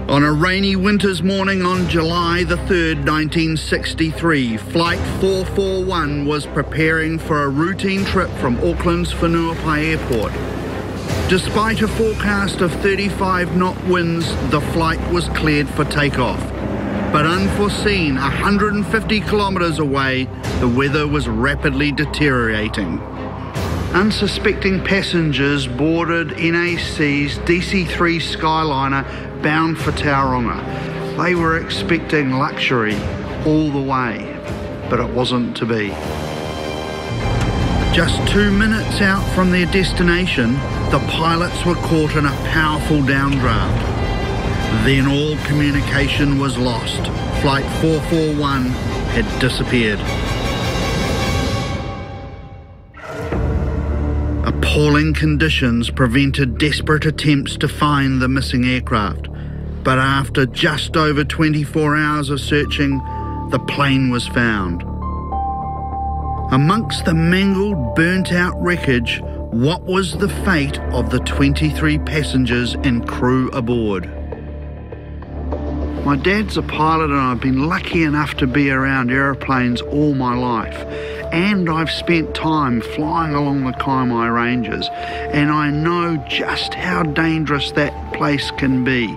On a rainy winter's morning on July the 3rd, 1963, Flight 441 was preparing for a routine trip from Auckland's Whenuapai Airport. Despite a forecast of 35-knot winds, the flight was cleared for takeoff. But unforeseen, 150 kilometres away, the weather was rapidly deteriorating. Unsuspecting passengers boarded NAC's DC-3 Skyliner bound for Tauranga. They were expecting luxury all the way, but it wasn't to be. Just 2 minutes out from their destination, the pilots were caught in a powerful downdraft. Then all communication was lost. Flight 441 had disappeared. Appalling conditions prevented desperate attempts to find the missing aircraft, but after just over 24 hours of searching, the plane was found. Amongst the mangled, burnt-out wreckage, what was the fate of the 23 passengers and crew aboard? My dad's a pilot and I've been lucky enough to be around aeroplanes all my life. And I've spent time flying along the Kaimai Ranges, and I know just how dangerous that place can be.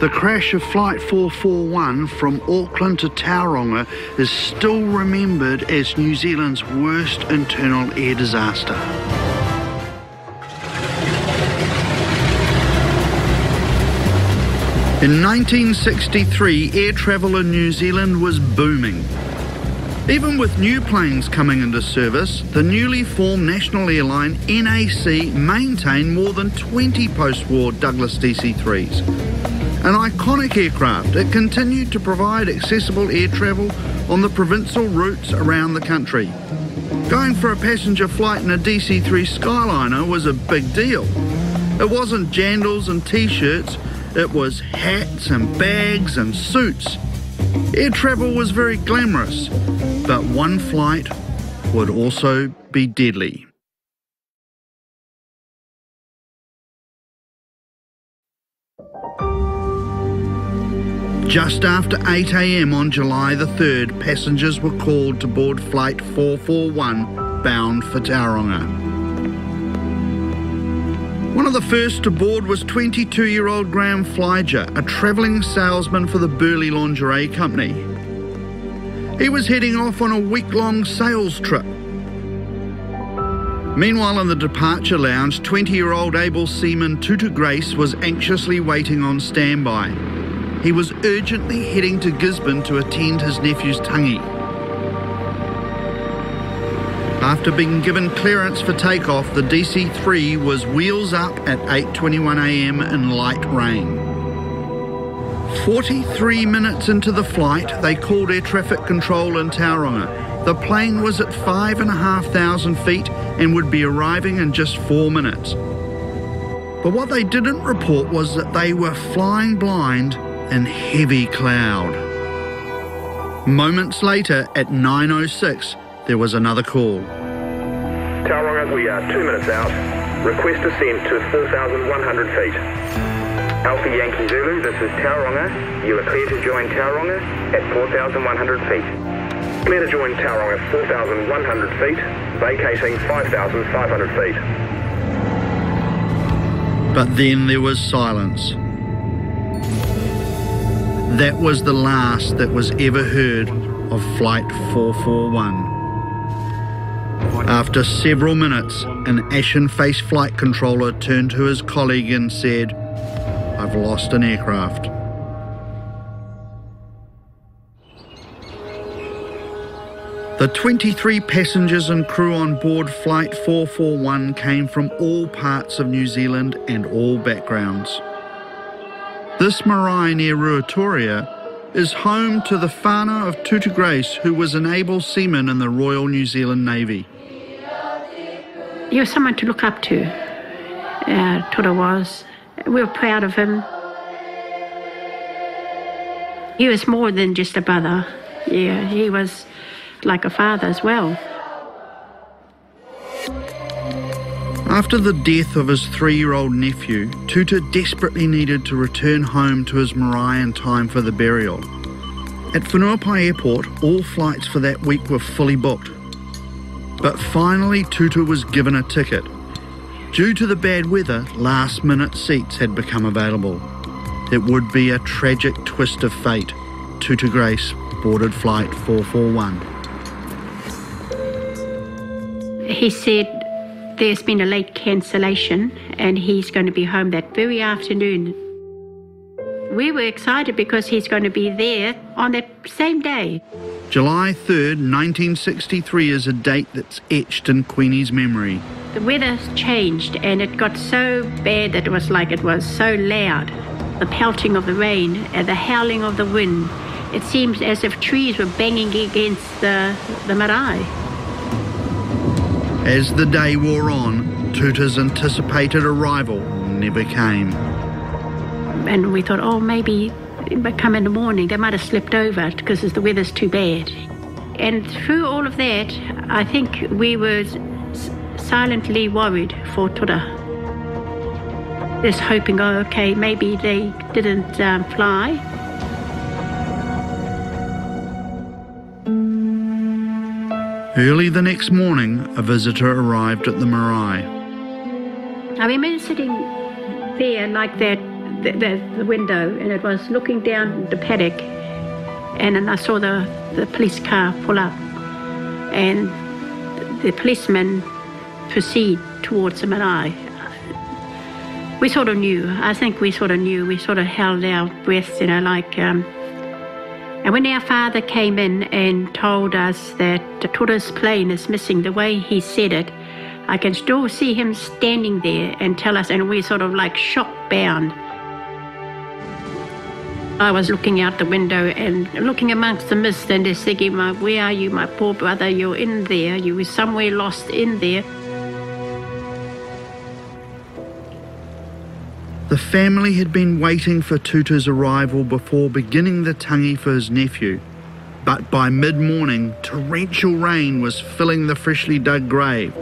The crash of Flight 441 from Auckland to Tauranga is still remembered as New Zealand's worst internal air disaster. In 1963, air travel in New Zealand was booming. Even with new planes coming into service, the newly formed national airline NAC maintained more than 20 post-war Douglas DC-3s. An iconic aircraft, it continued to provide accessible air travel on the provincial routes around the country. Going for a passenger flight in a DC-3 Skyliner was a big deal. It wasn't jandals and t-shirts, it was hats and bags and suits. Air travel was very glamorous, but one flight would also be deadly. Just after 8 a.m. on July the 3rd, passengers were called to board Flight 441 bound for Tauranga. One of the first to board was 22-year-old Graham Flyger, a travelling salesman for the Burley Lingerie Company. He was heading off on a week-long sales trip. Meanwhile, in the departure lounge, 20-year-old able seaman Tutu Grace was anxiously waiting on standby. He was urgently heading to Gisborne to attend his nephew's tangi. After being given clearance for takeoff, the DC-3 was wheels up at 8:21 a.m. in light rain. 43 minutes into the flight, they called air traffic control in Tauranga. The plane was at 5,500 feet and would be arriving in just 4 minutes. But what they didn't report was that they were flying blind in heavy cloud. Moments later, at 9:06, there was another call. Tauranga, we are 2 minutes out. Request descent to 4,100 feet. Alpha Yankee Zulu, this is Tauranga. You are clear to join Tauranga at 4,100 feet. Clear to join Tauranga at 4,100 feet, vacating 5,500 feet. But then there was silence. That was the last that was ever heard of Flight 441. After several minutes, an ashen-faced flight controller turned to his colleague and said, "I've lost an aircraft." The 23 passengers and crew on board Flight 441 came from all parts of New Zealand and all backgrounds. This marae near Ruatoria is home to the whānau of Tutu Grace, who was an able seaman in the Royal New Zealand Navy. He was someone to look up to, Tora was. We were proud of him. He was more than just a brother. Yeah, he was like a father as well. After the death of his 3-year-old nephew, Tuta desperately needed to return home to his marae in time for the burial. At Whenuapai Airport, all flights for that week were fully booked. But finally Tuta was given a ticket. Due to the bad weather, last-minute seats had become available. It would be a tragic twist of fate. Tuta Grace boarded flight 441. He said there's been a late cancellation and he's going to be home that very afternoon. We were excited because he's going to be there on that same day. July 3rd, 1963 is a date that's etched in Queenie's memory. The weather changed and it got so bad that it was so loud. The pelting of the rain and the howling of the wind. It seemed as if trees were banging against the marae. As the day wore on, Tuta's anticipated arrival never came. And we thought, oh, maybe it might come in the morning. They might have slipped over because the weather's too bad. And through all of that, I think we were silently worried for Tuta. Just hoping, oh, okay, maybe they didn't fly. Early the next morning, a visitor arrived at the marae. I remember sitting there like that, the window, and it was looking down the paddock, and then I saw the police car pull up, and the policeman proceed towards the marae. We sort of knew. I think we sort of knew. We sort of held our breath, And when our father came in and told us that the Tuta's plane is missing, the way he said it, I can still see him standing there and tell us, and we sort of shock-bound. I was looking out the window and looking amongst the mist and just thinking, where are you, my poor brother? You're in there. You were somewhere lost in there. The family had been waiting for Tuta's arrival before beginning the tangi for his nephew. But by mid-morning, torrential rain was filling the freshly dug grave.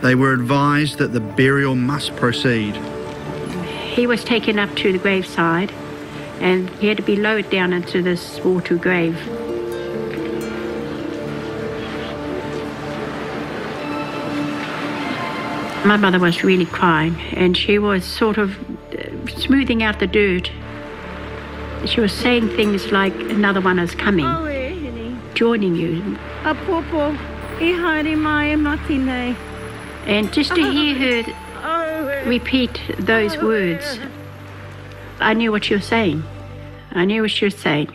They were advised that the burial must proceed. He was taken up to the graveside and he had to be lowered down into this water grave. My mother was really crying and she was sort of smoothing out the dirt. She was saying things like, another one is coming, joining you. And just to hear her repeat those words, I knew what she was saying. I knew what she was saying.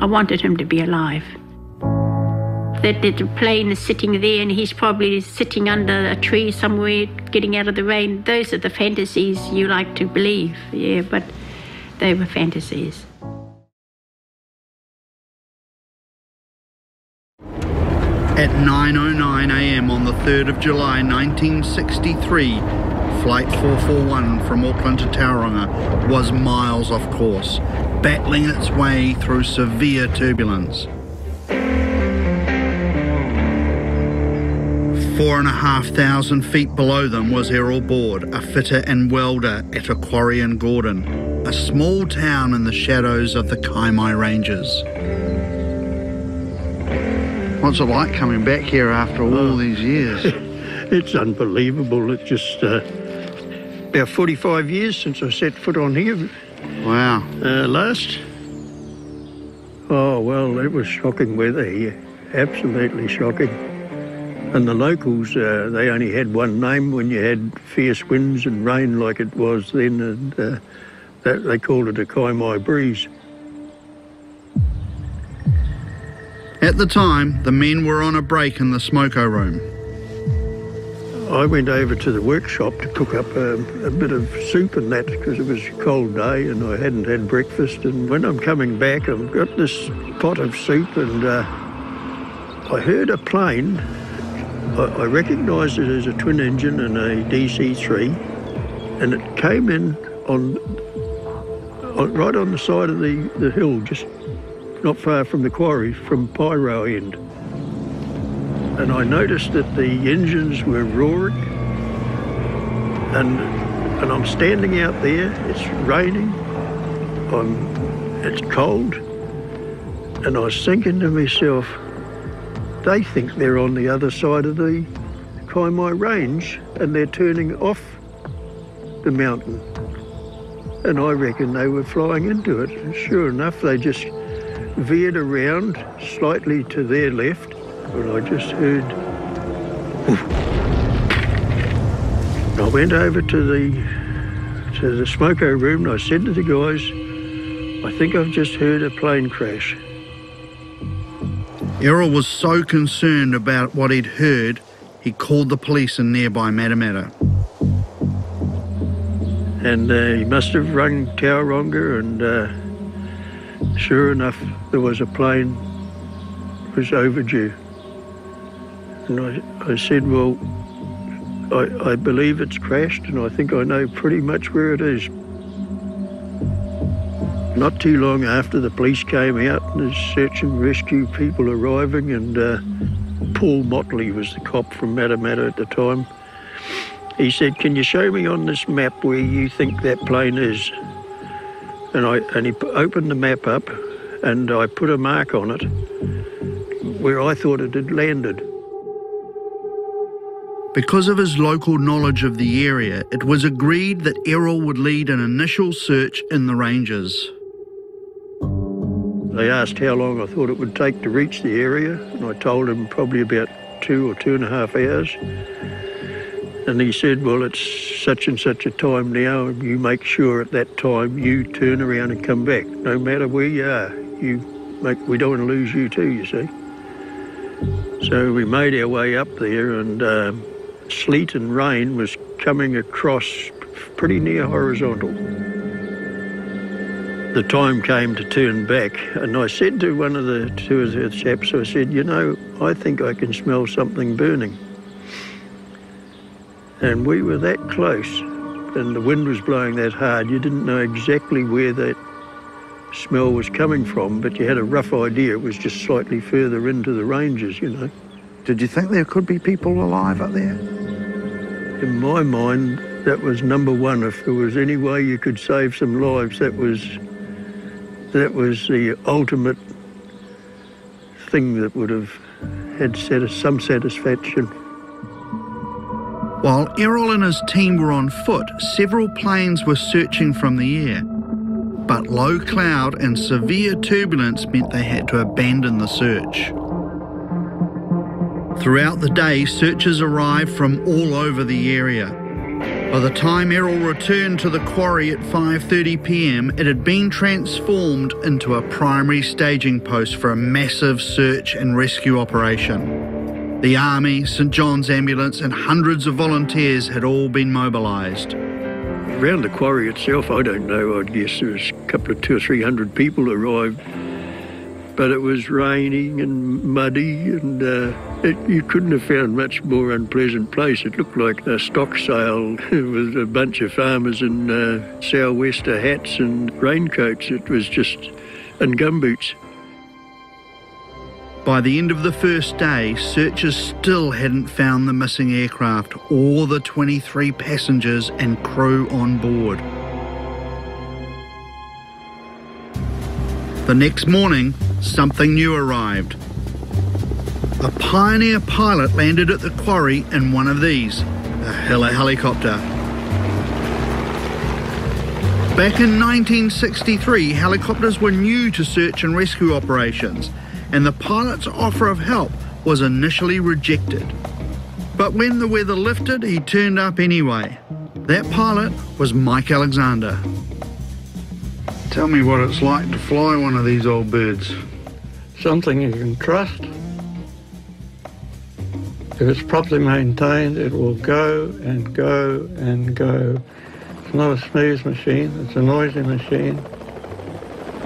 I wanted him to be alive. That the plane is sitting there and he's probably sitting under a tree somewhere getting out of the rain. Those are the fantasies you like to believe, yeah, but they were fantasies. At 9:09 a.m. on the 3rd of July 1963, Flight 441 from Auckland to Tauranga was miles off course, battling its way through severe turbulence. 4,500 feet below them was Errol Board, a fitter and welder at a quarry in Gordon, a small town in the shadows of the Kaimai Ranges. What's it like coming back here after all these years? It's unbelievable. It's just about 45 years since I set foot on here. Wow. Last? Oh, well, it was shocking weather here. Absolutely shocking. And the locals, they only had one name when you had fierce winds and rain like it was then, and they called it a Kaimai breeze. At the time, the men were on a break in the smoko room. I went over to the workshop to cook up a bit of soup and that because it was a cold day and I hadn't had breakfast. And when I'm coming back, I've got this pot of soup and I heard a plane. I recognised it as a twin engine and a DC-3, and it came in right on the side of the hill, just not far from the quarry, from Pyro end. and I noticed that the engines were roaring, and I'm standing out there, it's raining, it's cold, and I was thinking to myself, they think they're on the other side of the Kaimai Range and they're turning off the mountain. And I reckon they were flying into it. And sure enough, they just veered around slightly to their left, and I just heard, oof. I went over to the smoko room and I said to the guys, I think I've just heard a plane crash. Errol was so concerned about what he'd heard, he called the police in nearby Matamata. And he must have rung Tauranga, and sure enough, there was a plane that was overdue. And I said, well, I believe it's crashed, and I think I know pretty much where it is. Not too long after, the police came out, and there's search and rescue people arriving, and Paul Motley was the cop from Matamata at the time. He said, can you show me on this map where you think that plane is? And he opened the map up, and I put a mark on it where I thought it had landed. Because of his local knowledge of the area, it was agreed that Errol would lead an initial search in the ranges. They asked how long I thought it would take to reach the area, and I told him probably about 2 or 2.5 hours. And he said, well, it's such and such a time now, and you make sure at that time you turn around and come back, no matter where you are. We don't want to lose you too, you see. So we made our way up there, and sleet and rain was coming across pretty near horizontal. The time came to turn back, and I said to two of the chaps, I said, you know, I think I can smell something burning. And we were that close, and the wind was blowing that hard, you didn't know exactly where that smell was coming from, but you had a rough idea it was just slightly further into the ranges, you know. Did you think there could be people alive up there? In my mind, that was number one. If there was any way you could save some lives, that was the ultimate thing that would have had some satisfaction. While Errol and his team were on foot, several planes were searching from the air. But low cloud and severe turbulence meant they had to abandon the search. Throughout the day, searchers arrived from all over the area. By the time Errol returned to the quarry at 5:30 p.m, it had been transformed into a primary staging post for a massive search and rescue operation. The Army, St John's Ambulance and hundreds of volunteers had all been mobilised. Around the quarry itself, I don't know, I'd guess there was a couple of 200 or 300 people arrived. But it was raining and muddy, and you couldn't have found much more unpleasant place. It looked like a stock sale with a bunch of farmers in sou'wester hats and raincoats. It was just, and gumboots. By the end of the first day, searchers still hadn't found the missing aircraft or the 23 passengers and crew on board. The next morning, something new arrived. A Pioneer pilot landed at the quarry in one of these, a helicopter. Back in 1963, helicopters were new to search and rescue operations, and the pilot's offer of help was initially rejected. But when the weather lifted, he turned up anyway. That pilot was Mike Alexander. Tell me what it's like to fly one of these old birds. Something you can trust. If it's properly maintained, it will go and go and go. It's not a smooth machine, it's a noisy machine,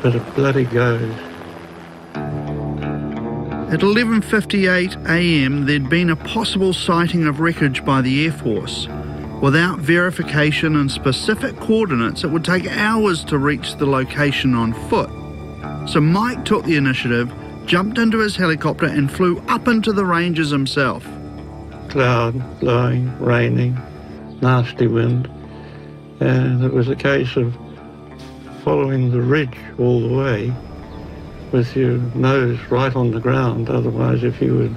but it bloody goes. At 11:58 a.m, there'd been a possible sighting of wreckage by the Air Force. Without verification and specific coordinates, it would take hours to reach the location on foot. So Mike took the initiative jumped into his helicopter and flew up into the ranges himself. Cloud, blowing, raining, nasty wind, and it was a case of following the ridge all the way with your nose right on the ground. Otherwise, if you were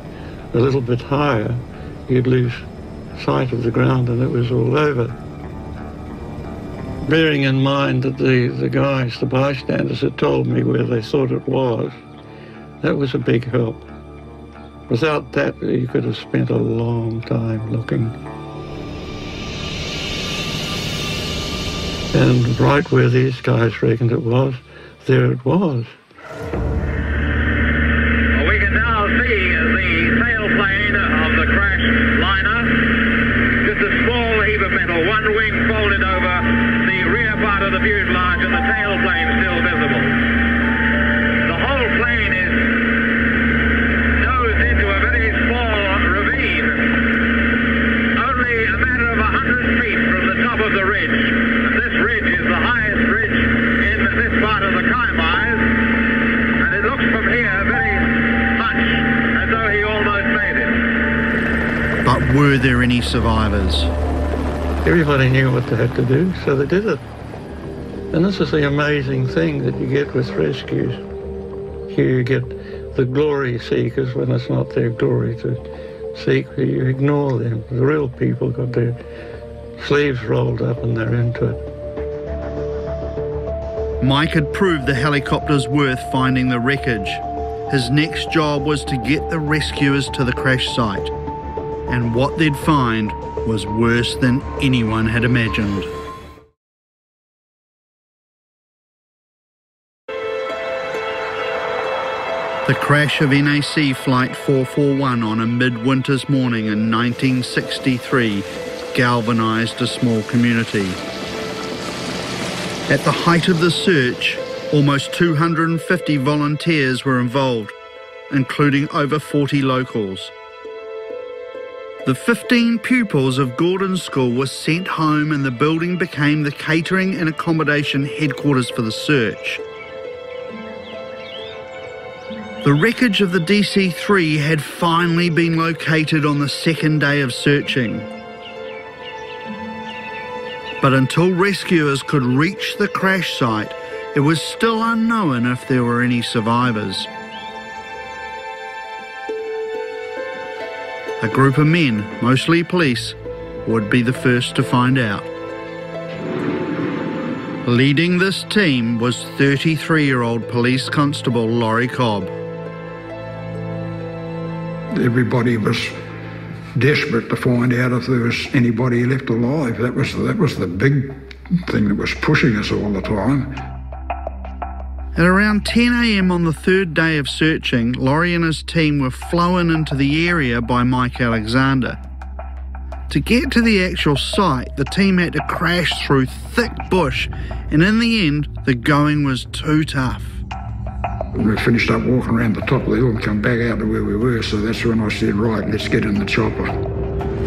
a little bit higher, you'd lose sight of the ground and it was all over. Bearing in mind that the guys, the bystanders, had told me where they thought it was, that was a big help. Without that, you could have spent a long time looking. And right where these guys reckoned it was, there it was. Well, we can now see the sailplane of the crash liner. Just a small heap of metal, one wing folded over the rear part of the fuselage and the tailplane still visible. The whole plane is nosed into a very small ravine, only a matter of 100 feet from the top of the ridge. And this ridge is the highest ridge in this part of the Kaimais, and it looks from here very much as though he almost made it. But were there any survivors? Everybody knew what they had to do, so they did it. And this is the amazing thing that you get with rescues. Here you get the glory seekers when it's not their glory to seek. You ignore them. The real people got their sleeves rolled up and they're into it. Mike had proved the helicopter's worth finding the wreckage. His next job was to get the rescuers to the crash site. And what they'd find was worse than anyone had imagined. The crash of NAC Flight 441 on a midwinter's morning in 1963 galvanised a small community. At the height of the search, almost 250 volunteers were involved, including over 40 locals. The 15 pupils of Gordon School were sent home and the building became the catering and accommodation headquarters for the search. The wreckage of the DC-3 had finally been located on the second day of searching. But until rescuers could reach the crash site, it was still unknown if there were any survivors. A group of men, mostly police, would be the first to find out. Leading this team was 33-year-old police constable Laurie Cobb. Everybody was desperate to find out if there was anybody left alive. That was the big thing that was pushing us all the time. At around 10 a.m. on the third day of searching, Laurie and his team were flown into the area by Mike Alexander. To get to the actual site, the team had to crash through thick bush, and in the end, the going was too tough. We finished up walking around the top of the hill and come back out to where we were, so that's when I said, right, let's get in the chopper.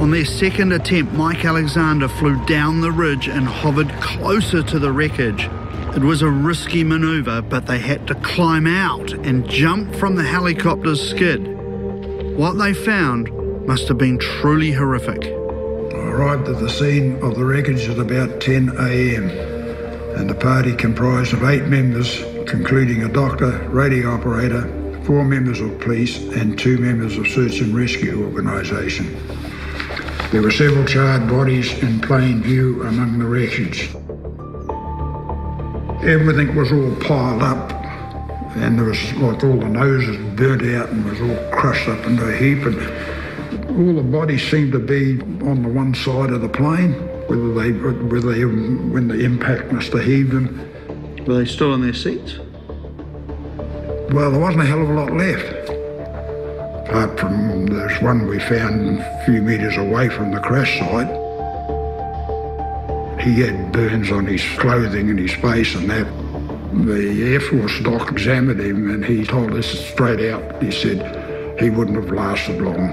On their second attempt, Mike Alexander flew down the ridge and hovered closer to the wreckage. It was a risky manoeuvre, but they had to climb out and jump from the helicopter's skid. What they found must have been truly horrific. I arrived at the scene of the wreckage at about 10 a.m. and the party comprised of 8 members, including a doctor, radio operator, 4 members of police and 2 members of search and rescue organisation. There were several charred bodies in plain view among the wreckage. Everything was all piled up and there was like all the noses burnt out and was all crushed up into a heap, and all the bodies seemed to be on the one side of the plane, whether when the impact must have heaved them. Were they still in their seats? Well, there wasn't a hell of a lot left. Apart from there's one we found a few metres away from the crash site. He had burns on his clothing and his face and that. The Air Force doc examined him and he told us straight out, he said he wouldn't have lasted long.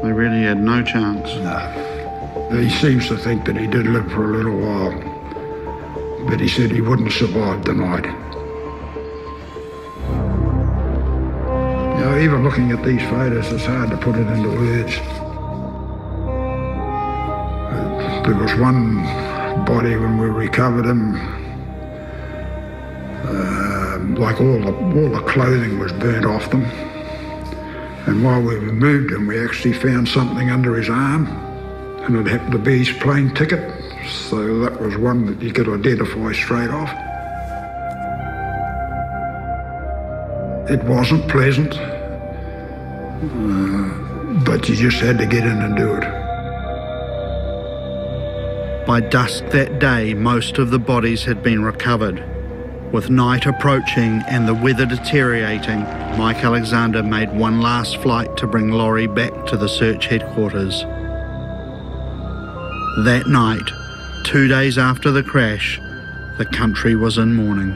They really had no chance. No. He seems to think that he did live for a little while, but he said he wouldn't have survived the night. Now, even looking at these photos, it's hard to put it into words. There was one body when we recovered him, like all the clothing was burnt off them. And while we removed him, we actually found something under his arm, and it happened to be his plane ticket. So that was one that you could identify straight off. It wasn't pleasant, but you just had to get in and do it. By dusk that day, most of the bodies had been recovered. With night approaching and the weather deteriorating, Mike Alexander made one last flight to bring Laurie back to the search headquarters. That night, 2 days after the crash, the country was in mourning.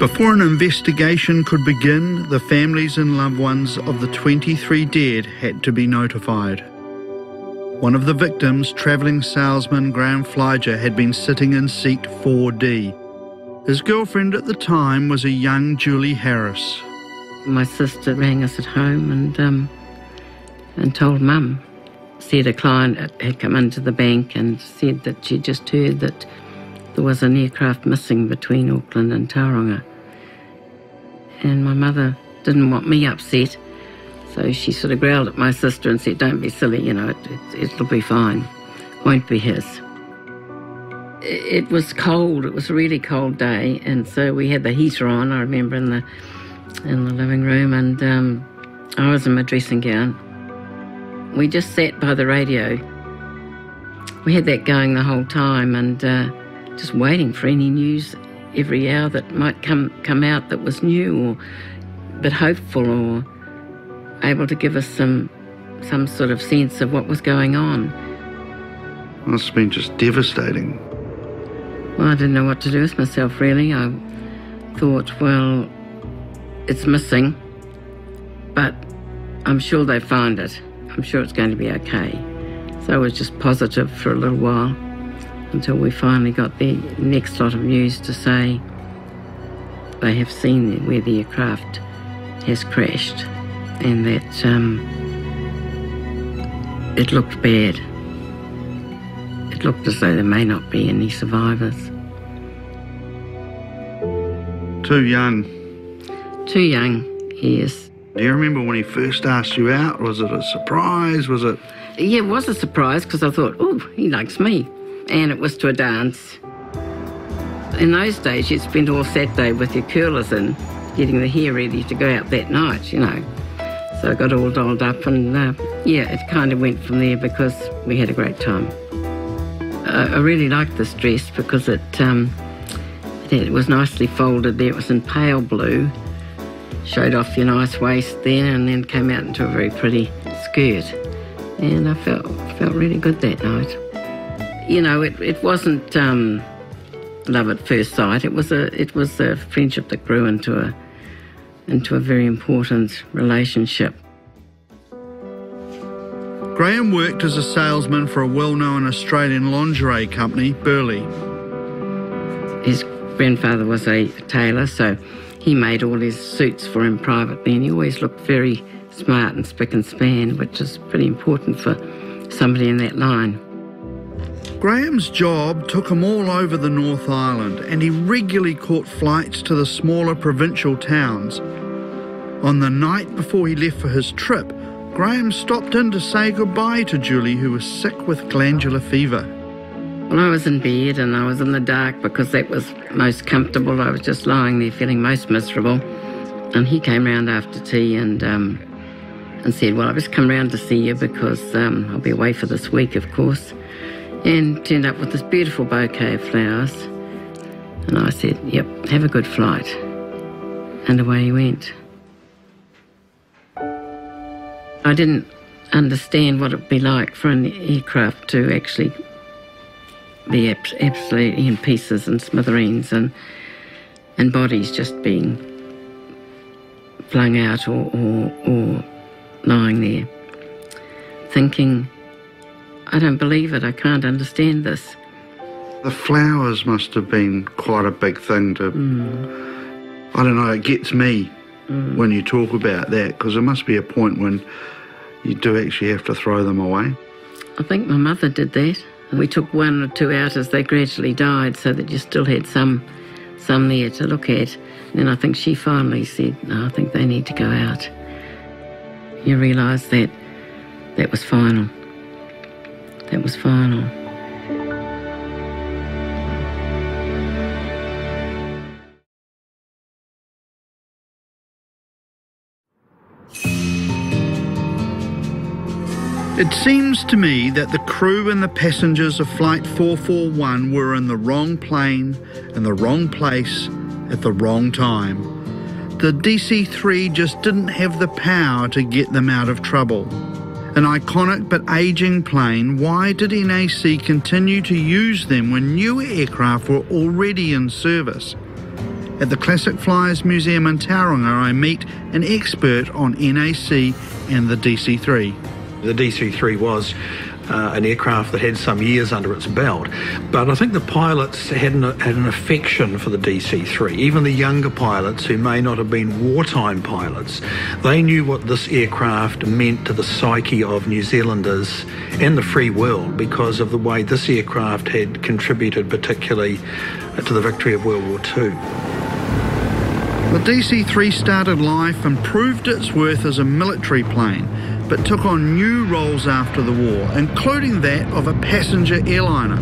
Before an investigation could begin, the families and loved ones of the 23 dead had to be notified. One of the victims, travelling salesman Graham Flyger, had been sitting in seat 4D. His girlfriend at the time was a young Julie Harris. My sister rang us at home and told Mum. Said a client had come into the bank and said that she'd just heard that there was an aircraft missing between Auckland and Tauranga. And my mother didn't want me upset, so she sort of growled at my sister and said, "Don't be silly, you know, it'll be fine. Won't be his." It was cold. It was a really cold day, and so we had the heater on, I remember, in the living room, and I was in my dressing gown. We just sat by the radio. We had that going the whole time, and just waiting for any news every hour that might come out that was new or a bit hopeful or able to give us some sort of sense of what was going on. Must have been just devastating. Well, I didn't know what to do with myself, really. I thought, well, it's missing, but I'm sure they find it. I'm sure it's going to be okay. So I was just positive for a little while until we finally got the next lot of news to say they have seen where the aircraft has crashed and that it looked bad. It looked as though there may not be any survivors. Too young. Too young, yes. Do you remember when he first asked you out? Was it a surprise? Was it? Yeah, it was a surprise because I thought, oh, he likes me. And it was to a dance. In those days, you'd spend all Saturday with your curlers in, getting the hair ready to go out that night, you know. So I got all dolled up and, yeah, it kind of went from there because we had a great time. I really liked this dress because it was nicely folded there. It was in pale blue. Showed off your nice waist there and then came out into a very pretty skirt. And I felt really good that night. You know, it wasn't love at first sight. It was a friendship that grew into a very important relationship. Graham worked as a salesman for a well-known Australian lingerie company, Burley. His grandfather was a tailor, so he made all his suits for him privately, and he always looked very smart and spick and span, which is pretty important for somebody in that line. Graham's job took him all over the North Island, and he regularly caught flights to the smaller provincial towns. On the night before he left for his trip, Graham stopped in to say goodbye to Julie, who was sick with glandular fever. Well, I was in bed and I was in the dark because that was most comfortable. I was just lying there feeling most miserable. And he came round after tea and said, well, I've just come round to see you because I'll be away for this week, of course. And turned up with this beautiful bouquet of flowers. And I said, yep, have a good flight. And away he went. I didn't understand what it would be like for an aircraft to actually be absolutely in pieces and smithereens and bodies just being flung out or lying there, thinking, I don't believe it, I can't understand this. The flowers must have been quite a big thing to... I don't know, it gets me when you talk about that, because there must be a point when you do actually have to throw them away. I think my mother did that. We took 1 or 2 out as they gradually died, so that you still had some there to look at. And then I think she finally said, no, I think they need to go out. You realise that that was final. That was final. It seems to me that the crew and the passengers of Flight 441 were in the wrong plane, in the wrong place, at the wrong time. The DC-3 just didn't have the power to get them out of trouble. An iconic but ageing plane, why did NAC continue to use them when newer aircraft were already in service? At the Classic Flyers Museum in Tauranga, I meet an expert on NAC and the DC-3. The DC-3 was an aircraft that had some years under its belt, but I think the pilots had an affection for the DC-3. Even the younger pilots who may not have been wartime pilots, they knew what this aircraft meant to the psyche of New Zealanders and the free world because of the way this aircraft had contributed particularly to the victory of World War II. The DC-3 started life and proved its worth as a military plane, but took on new roles after the war, including that of a passenger airliner.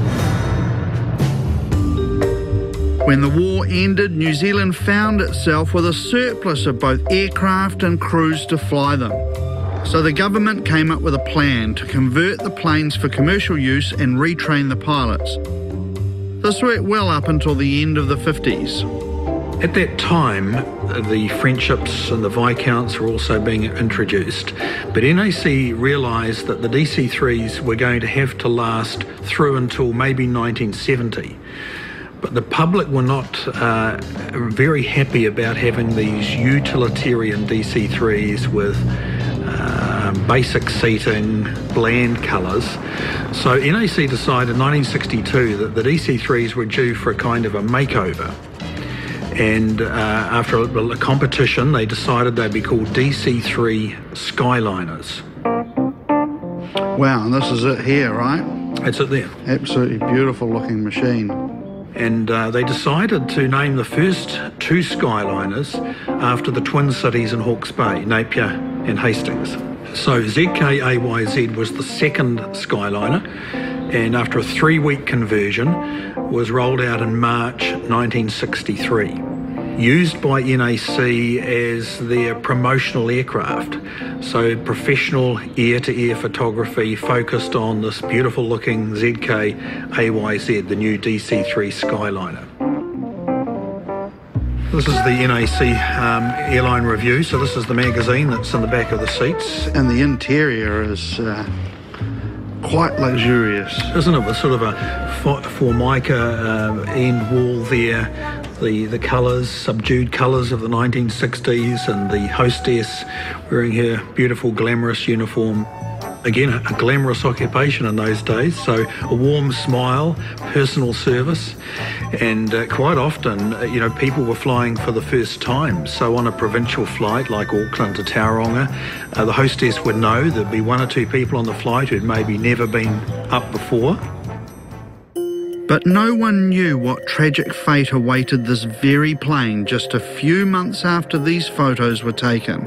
When the war ended, New Zealand found itself with a surplus of both aircraft and crews to fly them. So the government came up with a plan to convert the planes for commercial use and retrain the pilots. This worked well up until the end of the 50s. At that time, the friendships and the Viscounts were also being introduced, but NAC realised that the DC-3s were going to have to last through until maybe 1970. But the public were not very happy about having these utilitarian DC-3s with basic seating, bland colours. So NAC decided in 1962 that the DC-3s were due for a kind of a makeover. And after a competition, they decided they'd be called DC-3 Skyliners. Wow, and this is it here, right? That's it there. Absolutely beautiful looking machine. And they decided to name the first 2 Skyliners after the twin cities in Hawke's Bay, Napier and Hastings. So ZKAYZ was the second Skyliner, and after a 3-week conversion was rolled out in March 1963. Used by NAC as their promotional aircraft. So professional air-to-air photography focused on this beautiful looking ZKAYZ, the new DC-3 Skyliner. This is the NAC airline review. So this is the magazine that's in the back of the seats. And the interior is quite luxurious. Isn't it? With sort of a Formica end wall there. The colours, subdued colours of the 1960s, and the hostess wearing her beautiful glamorous uniform. Again, a glamorous occupation in those days, so a warm smile, personal service, and quite often, people were flying for the first time. So on a provincial flight like Auckland to Tauranga, the hostess would know there'd be 1 or 2 people on the flight who'd maybe never been up before. But no one knew what tragic fate awaited this very plane just a few months after these photos were taken.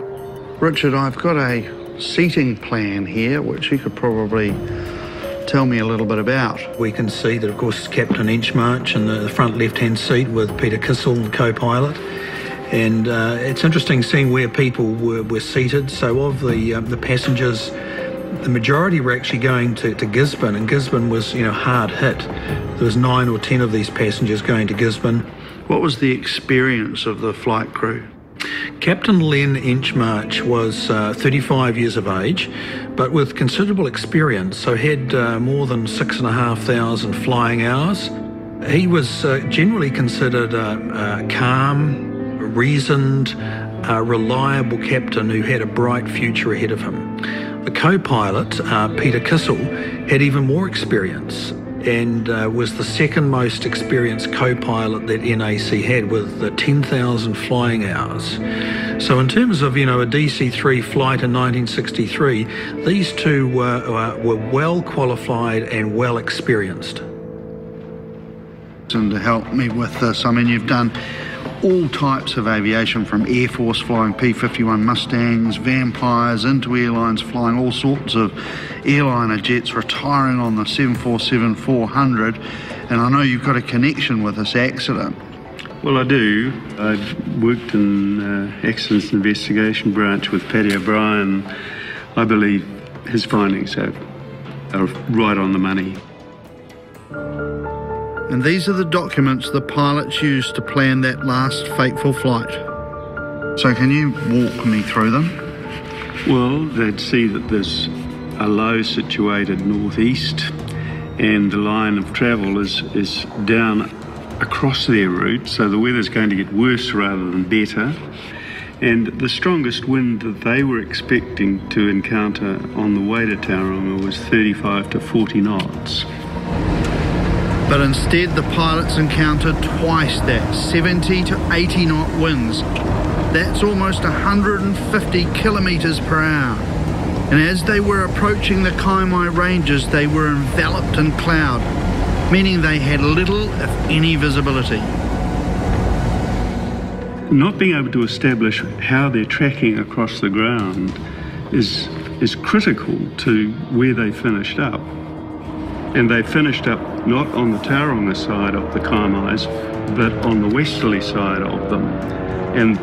Richard, I've got a seating plan here, which you could probably tell me a little bit about. We can see that, of course, Captain Inchmarch in the front left-hand seat with Peter Kissel, the co-pilot. And it's interesting seeing where people were seated. So of the passengers, the majority were actually going to Gisborne, and Gisborne was, hard hit. There was 9 or 10 of these passengers going to Gisborne. What was the experience of the flight crew? Captain Len Inchmarch was 35 years of age, but with considerable experience, so had more than 6,500 flying hours. He was generally considered a calm, reasoned, reliable captain who had a bright future ahead of him. The co-pilot, Peter Kissel, had even more experience. and was the second most experienced co-pilot that NAC had, with 10,000 flying hours. So in terms of, a DC-3 flight in 1963, these two were well qualified and well experienced. And to help me with this, I mean, you've done all types of aviation, from Air Force flying P-51 Mustangs, vampires, into airlines flying all sorts of airliner jets, retiring on the 747-400, and I know you've got a connection with this accident. Well, I do. I've worked in accidents investigation branch with Paddy O'Brien. I believe his findings are right on the money. And these are the documents the pilots used to plan that last fateful flight. So can you walk me through them? Well, they'd see that there's a low situated northeast, and the line of travel is down across their route, so the weather's going to get worse rather than better. And the strongest wind that they were expecting to encounter on the way to Tauranga was 35 to 40 knots. But instead, the pilots encountered twice that, 70 to 80 knot winds. That's almost 150 kilometres per hour. And as they were approaching the Kaimai Ranges, they were enveloped in cloud, meaning they had little, if any, visibility. Not being able to establish how they're tracking across the ground is critical to where they finished up. And they finished up not on the Tauranga side of the Kaimais, but on the westerly side of them. And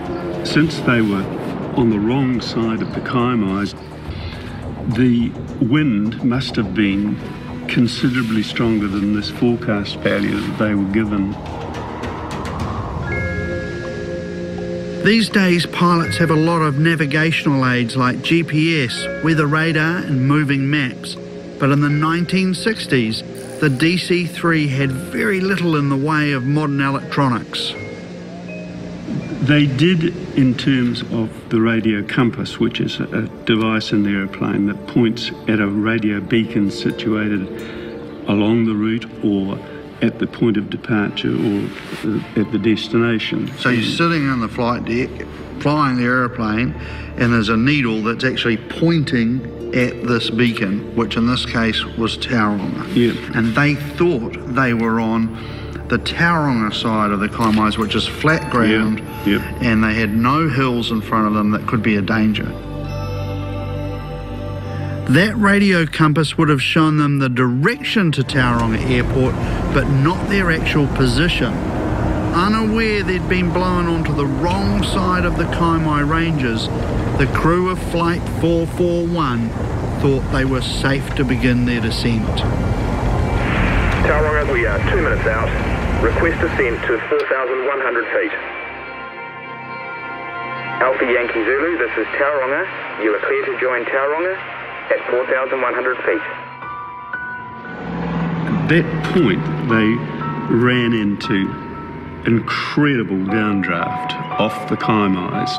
since they were on the wrong side of the Kaimais, the wind must have been considerably stronger than this forecast value that they were given. These days, pilots have a lot of navigational aids like GPS, weather radar and moving maps. But in the 1960s, the DC-3 had very little in the way of modern electronics. They did in terms of the radio compass, which is a device in the aeroplane that points at a radio beacon situated along the route or at the point of departure or at the destination. So you're sitting on the flight deck, flying the aeroplane, and there's a needle that's actually pointing at this beacon, which in this case was Tauranga. Yeah. And they thought they were on the Tauranga side of the Kaimais, which is flat ground, and they had no hills in front of them that could be a danger. That radio compass would have shown them the direction to Tauranga Airport, but not their actual position. Unaware they'd been blown onto the wrong side of the Kaimai Ranges, the crew of Flight 441 thought they were safe to begin their descent. Tauranga, we are 2 minutes out. Request descent to 4,100 feet. Alpha Yankee Zulu, this is Tauranga. You are clear to join Tauranga at 4,100 feet. At that point, they ran into incredible downdraft off the Kaimais.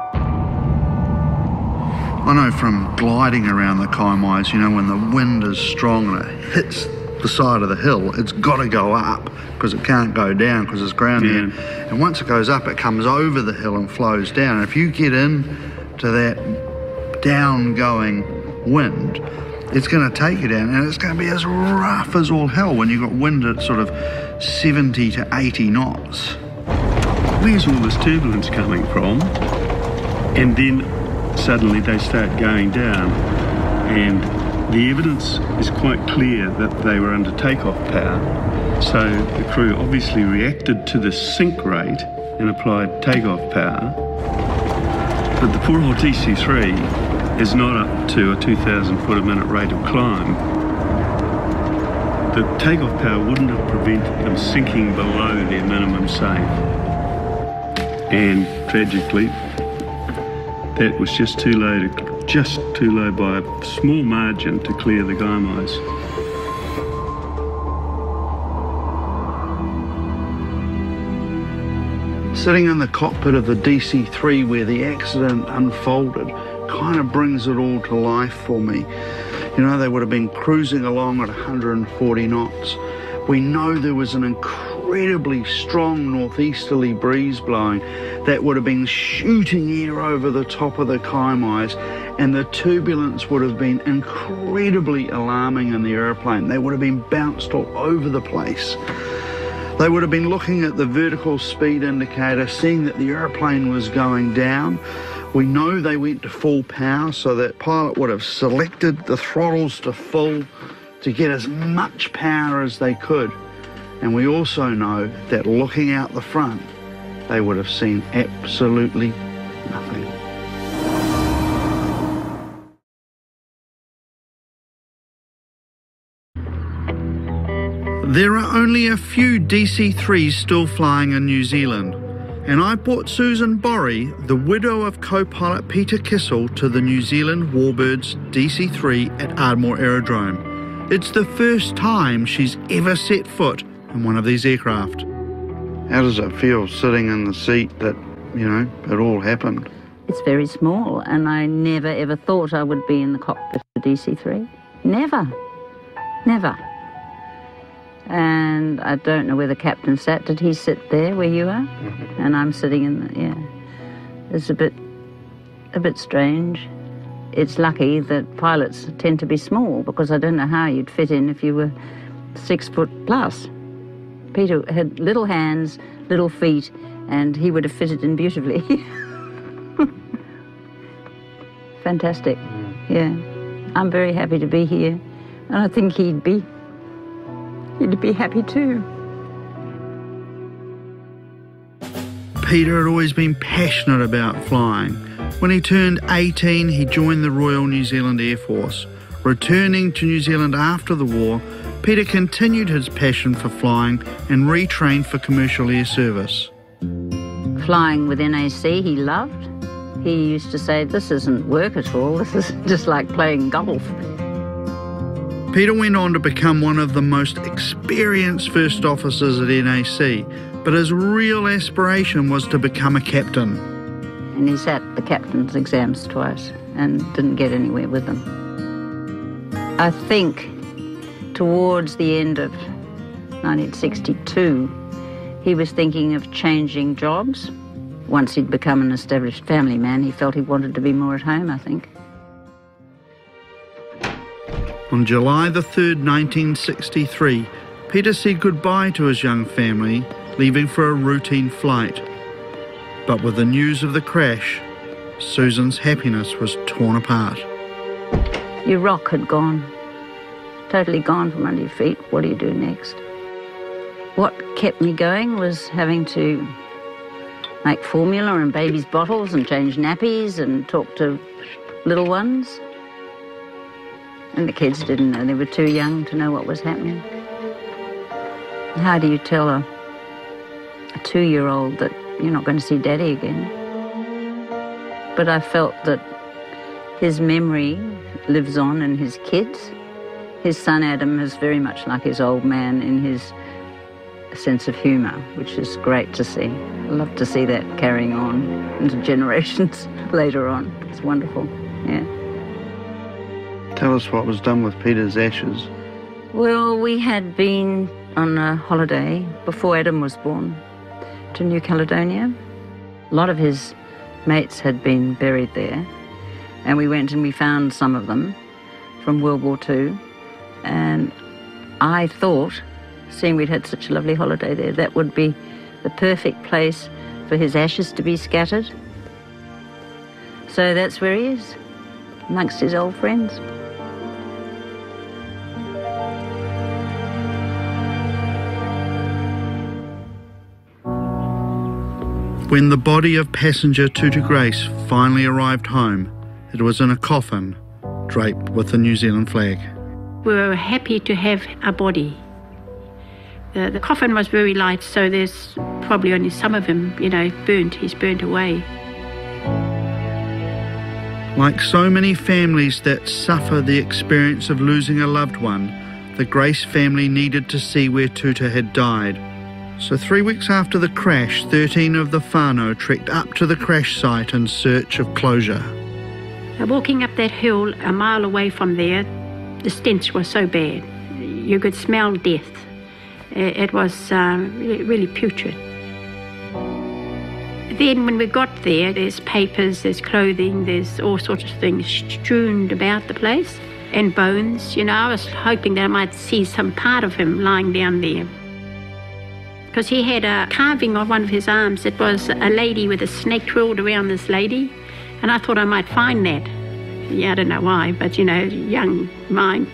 I know from gliding around the Kaimais, when the wind is strong and it hits the side of the hill, it's got to go up because it can't go down because it's ground here. And once it goes up, it comes over the hill and flows down. And if you get into that down-going wind, it's going to take you down, and it's going to be as rough as all hell when you've got wind at sort of 70 to 80 knots. Where's all this turbulence coming from? And then suddenly they start going down, and the evidence is quite clear that they were under takeoff power. So the crew obviously reacted to the sink rate and applied takeoff power. But the poor old DC-3 is not up to a 2,000 foot a minute rate of climb. The takeoff power wouldn't have prevented them sinking below their minimum safe. And tragically, that was just too low by a small margin to clear the Kaimais. Sitting in the cockpit of the DC-3 where the accident unfolded kind of brings it all to life for me. They would have been cruising along at 140 knots We know there was an incredibly strong northeasterly breeze blowing that would have been shooting air over the top of the Kaimais, and the turbulence would have been incredibly alarming in the aeroplane. They would have been bounced all over the place. They would have been looking at the vertical speed indicator, seeing that the aeroplane was going down. We know they went to full power, so that pilot would have selected the throttles to full to get as much power as they could. And we also know that looking out the front, they would have seen absolutely nothing. There are only a few DC-3s still flying in New Zealand, and I brought Susan Borrie, the widow of co-pilot Peter Kissel, to the New Zealand Warbirds DC-3 at Ardmore Aerodrome. It's the first time she's ever set foot in one of these aircraft. How does it feel sitting in the seat that, you know, it all happened? It's very small, and I never ever thought I would be in the cockpit of the DC-3. Never. Never. And I don't know where the captain sat. Did he sit there where you are? Mm-hmm. And I'm sitting in the, yeah. It's a bit strange. It's lucky that pilots tend to be small, because I don't know how you'd fit in if you were 6 foot plus. Peter had little hands, little feet, and he would have fitted in beautifully. Fantastic. Yeah. I'm very happy to be here, and I think he'd be happy too. Peter had always been passionate about flying. When he turned 18, he joined the Royal New Zealand Air Force. Returning to New Zealand after the war, Peter continued his passion for flying and retrained for commercial air service. Flying with NAC he loved. He used to say, this isn't work at all, this is just like playing golf. Peter went on to become one of the most experienced first officers at NAC, but his real aspiration was to become a captain. And he sat the captain's exams twice and didn't get anywhere with them. I think towards the end of 1962, he was thinking of changing jobs. Once he'd become an established family man, he felt he wanted to be more at home, I think. On July the 3rd, 1963, Peter said goodbye to his young family, leaving for a routine flight. But with the news of the crash, Susan's happiness was torn apart. Your rock had gone, totally gone from under your feet. What do you do next? What kept me going was having to make formula in babies' bottles and change nappies and talk to little ones. And the kids didn't know. They were too young to know what was happening. How do you tell a 2-year-old that you're not going to see Daddy again? But I felt that his memory lives on in his kids. His son Adam is very much like his old man in his sense of humour, which is great to see. I love to see that carrying on into generations later on. It's wonderful, yeah. Tell us what was done with Peter's ashes. Well, we had been on a holiday before Adam was born to New Caledonia. A lot of his mates had been buried there, and we went and we found some of them from World War II. And I thought, seeing we'd had such a lovely holiday there, that would be the perfect place for his ashes to be scattered. So that's where he is, amongst his old friends. When the body of passenger Tutu Grace finally arrived home, it was in a coffin draped with the New Zealand flag. We were happy to have a body. The coffin was very light, so there's probably only some of him, burnt. He's burnt away. Like so many families that suffer the experience of losing a loved one, the Grace family needed to see where Tutu had died. So 3 weeks after the crash, 13 of the whānau trekked up to the crash site in search of closure. Walking up that hill a mile away from there, the stench was so bad. You could smell death. It was really putrid. Then when we got there, there's papers, there's clothing, there's all sorts of things strewn about the place, and bones. You know, I was hoping that I might see some part of him lying down there. Because he had a carving on one of his arms. It was a lady with a snake twirled around this lady, and I thought I might find that. Yeah, I don't know why, but you know, young mind.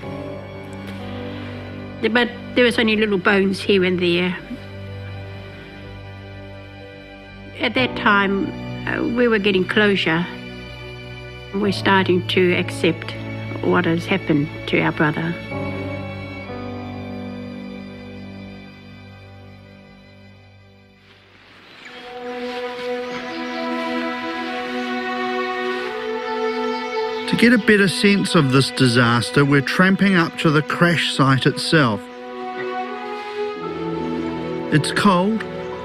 But there was only little bones here and there. At that time, we were getting closure. We're starting to accept what has happened to our brother. To get a better sense of this disaster, we're tramping up to the crash site itself. It's cold,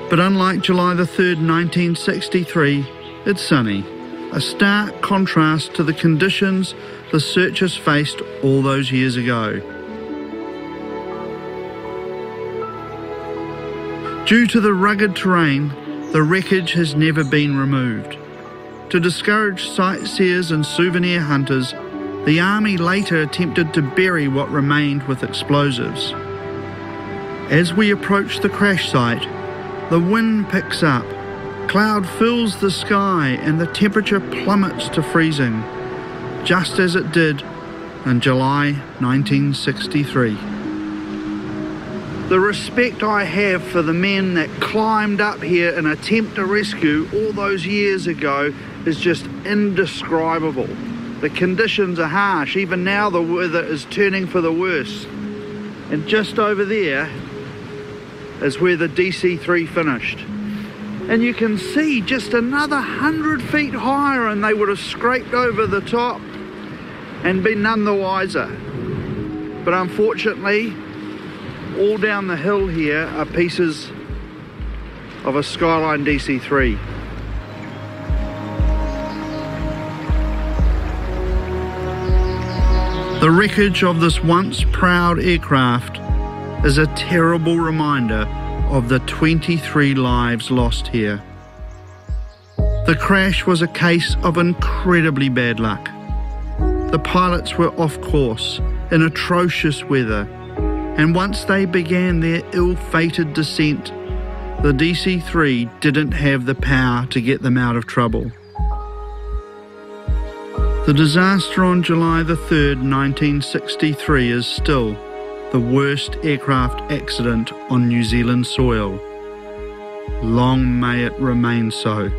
but unlike July the 3rd, 1963, it's sunny, a stark contrast to the conditions the searchers faced all those years ago. Due to the rugged terrain, the wreckage has never been removed. To discourage sightseers and souvenir hunters, the Army later attempted to bury what remained with explosives. As we approach the crash site, the wind picks up, cloud fills the sky, and the temperature plummets to freezing, just as it did in July 1963. The respect I have for the men that climbed up here in an attempt to rescue all those years ago is just indescribable. The conditions are harsh. Even now the weather is turning for the worse. And just over there is where the DC-3 finished. And you can see just another 100 feet higher and they would have scraped over the top and been none the wiser. But unfortunately, all down the hill here are pieces of a Skyline DC-3. The wreckage of this once proud aircraft is a terrible reminder of the 23 lives lost here. The crash was a case of incredibly bad luck. The pilots were off course in atrocious weather, and once they began their ill-fated descent, the DC-3 didn't have the power to get them out of trouble. The disaster on July the 3rd, 1963 is still the worst aircraft accident on New Zealand soil. Long may it remain so.